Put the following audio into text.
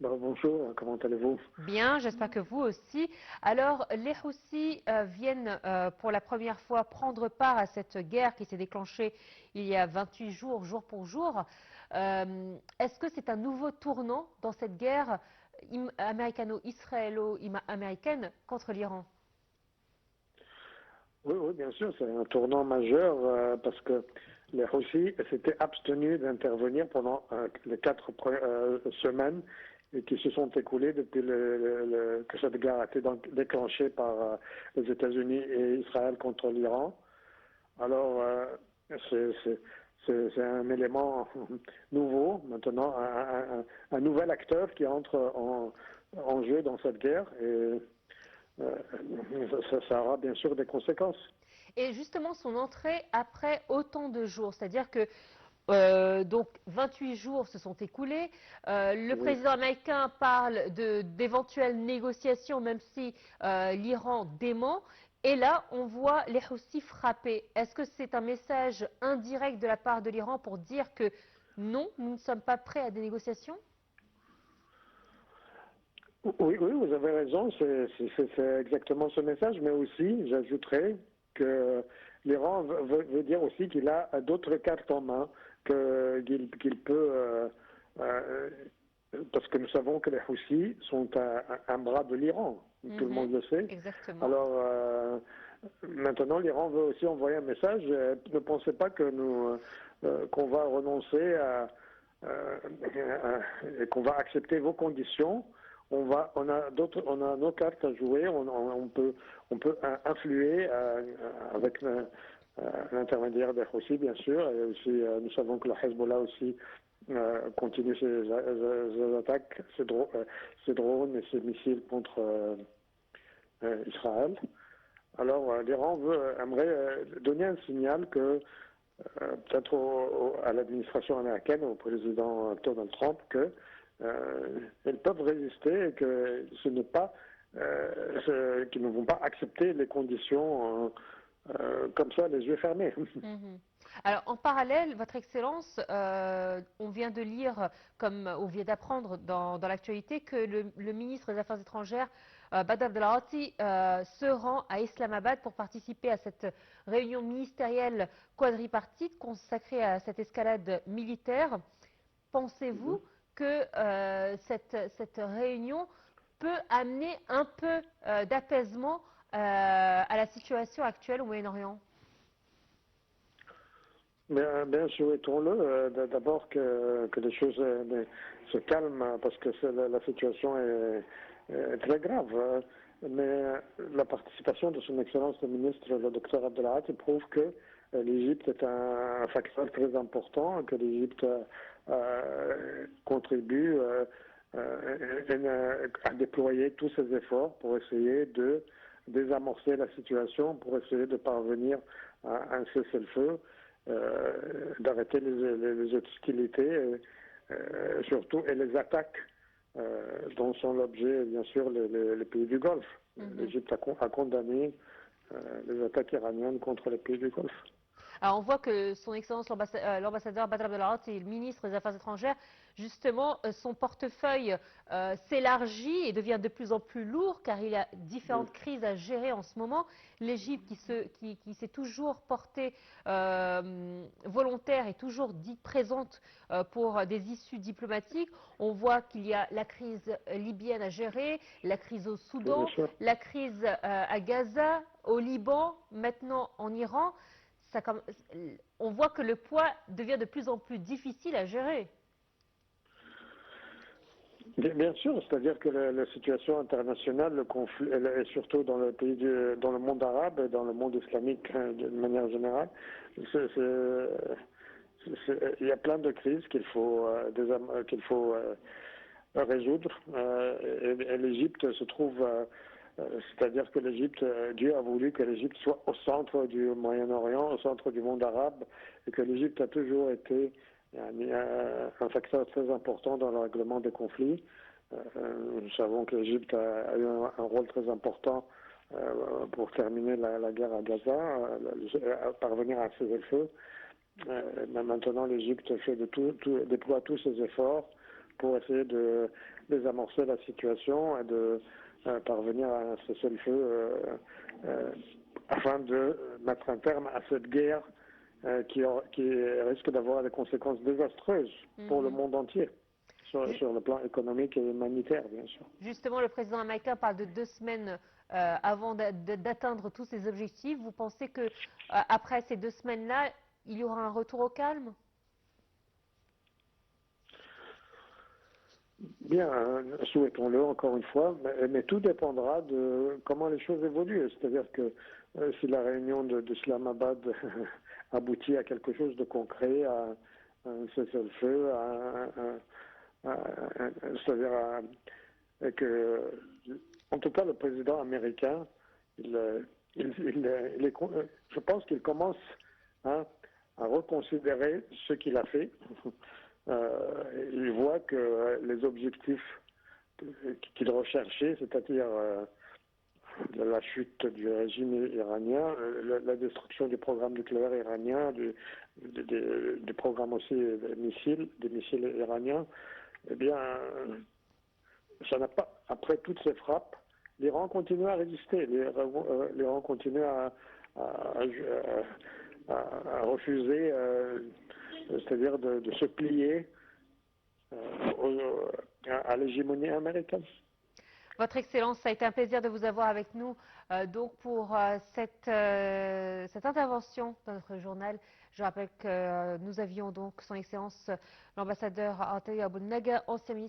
Bonjour, comment allez-vous? Bien, j'espère que vous aussi. Alors, les Houthis viennent pour la première fois prendre part à cette guerre qui s'est déclenchée il y a 28 jours, jour pour jour. Est-ce que c'est un nouveau tournant dans cette guerre américano-israélo-américaine contre l'Iran? Oui, oui, bien sûr, c'est un tournant majeur parce que les Houthis s'étaient abstenus d'intervenir pendant les 4 semaines et qui se sont écoulées depuis que cette guerre a été déclenchée par les États-Unis et Israël contre l'Iran. Alors, c'est c'est un élément nouveau, maintenant, un nouvel acteur qui entre en jeu dans cette guerre et ça aura bien sûr des conséquences. Et justement, son entrée après autant de jours, c'est-à-dire que donc 28 jours se sont écoulés. Le Oui. président américain parle d'éventuelles négociations, même si l'Iran dément. Et là, on voit les Houthis frapper. Est-ce que c'est un message indirect de la part de l'Iran pour dire que non, nous ne sommes pas prêts à des négociations? Oui, oui, vous avez raison, c'est exactement ce message, mais aussi, j'ajouterais que l'Iran veut dire aussi qu'il a d'autres cartes en main, qu'il peut, euh, parce que nous savons que les Houthis sont un bras de l'Iran, tout le monde le sait. Exactement. Alors, maintenant, l'Iran veut aussi envoyer un message, ne pensez pas que qu'on va renoncer et qu'on va accepter vos conditions. On a nos cartes à jouer. On peut influer avec l'intermédiaire des Houthis, bien sûr. Et aussi, nous savons que le Hezbollah aussi continue ses attaques, ses drones et ses missiles contre Israël. Alors, l'Iran aimerait donner un signal que peut-être à l'administration américaine, au président Donald Trump, que elles peuvent résister et que ce n'est pas, qu'ils ne vont pas accepter les conditions comme ça, les yeux fermés. Mhm. Alors, en parallèle, Votre Excellence, on vient de lire, comme on vient d'apprendre dans l'actualité, que le ministre des Affaires étrangères, Badr Abdelarati, se rend à Islamabad pour participer à cette réunion ministérielle quadripartite consacrée à cette escalade militaire. Pensez-vous que cette réunion peut amener un peu d'apaisement à la situation actuelle au Moyen-Orient? Bien souhaitons-le. D'abord que les choses se calment parce que la situation est très grave. Mais la participation de son Excellence le ministre, le docteur Abdelhati, prouve que l'Égypte est un facteur très important, que l'Égypte contribue à déployer tous ses efforts pour essayer de désamorcer la situation, pour essayer de parvenir à un cessez-le-feu, d'arrêter les hostilités, surtout, et les attaques dont sont l'objet, bien sûr, les pays du Golfe. L'Égypte a condamné les attaques iraniennes contre les pays du Golfe. Alors on voit que son Excellence l'ambassadeur Badr Abdelarati et le ministre des Affaires étrangères, justement, son portefeuille s'élargit et devient de plus en plus lourd car il y a différentes crises à gérer en ce moment. L'Égypte qui s'est toujours portée volontaire et toujours dit présente pour des issues diplomatiques. On voit qu'il y a la crise libyenne à gérer, la crise au Bien Soudan, sûr. la crise à Gaza, au Liban, maintenant en Iran. On voit que le poids devient de plus en plus difficile à gérer. Bien sûr, c'est-à-dire que la situation internationale, le conflit, et surtout dans le dans le monde arabe et dans le monde islamique d'une manière générale, il y a plein de crises qu'il faut résoudre. Et l'Égypte se trouve, c'est-à-dire que l'Égypte, Dieu a voulu que l'Égypte soit au centre du Moyen-Orient, au centre du monde arabe, et que l'Égypte a toujours été un facteur très important dans le règlement des conflits. Nous savons que l'Égypte a eu un rôle très important pour terminer la guerre à Gaza, parvenir à cessez le feu. Mais maintenant, l'Égypte déploie tous ses efforts pour essayer de désamorcer la situation et de parvenir à un cessez-le-feu afin de mettre un terme à cette guerre qui risque d'avoir des conséquences désastreuses pour le monde entier, sur le plan économique et humanitaire, bien sûr. Justement, le président américain parle de 2 semaines avant d'atteindre tous ces objectifs. Vous pensez que après ces 2 semaines-là, il y aura un retour au calme? Bien, souhaitons-le encore une fois, mais tout dépendra de comment les choses évoluent. C'est-à-dire que si la réunion d'Islamabad aboutit à quelque chose de concret, à un cessez-le-feu, c'est-à-dire que, en tout cas, le président américain, je pense qu'il commence à reconsidérer ce qu'il a fait. Il voit que les objectifs qu'il recherchait, c'est-à-dire la chute du régime iranien, la destruction du programme nucléaire iranien, du programme aussi des missiles iraniens, eh bien, ça n'a pas, après toutes ces frappes, l'Iran continue à résister, l'Iran continue à refuser, c'est-à-dire de se plier à l'hégémonie américaine. Votre Excellence, ça a été un plaisir de vous avoir avec nous donc pour cette intervention dans notre journal. Je rappelle que nous avions donc Son Excellence l'ambassadeur Atay Abou Naga, ancien ministre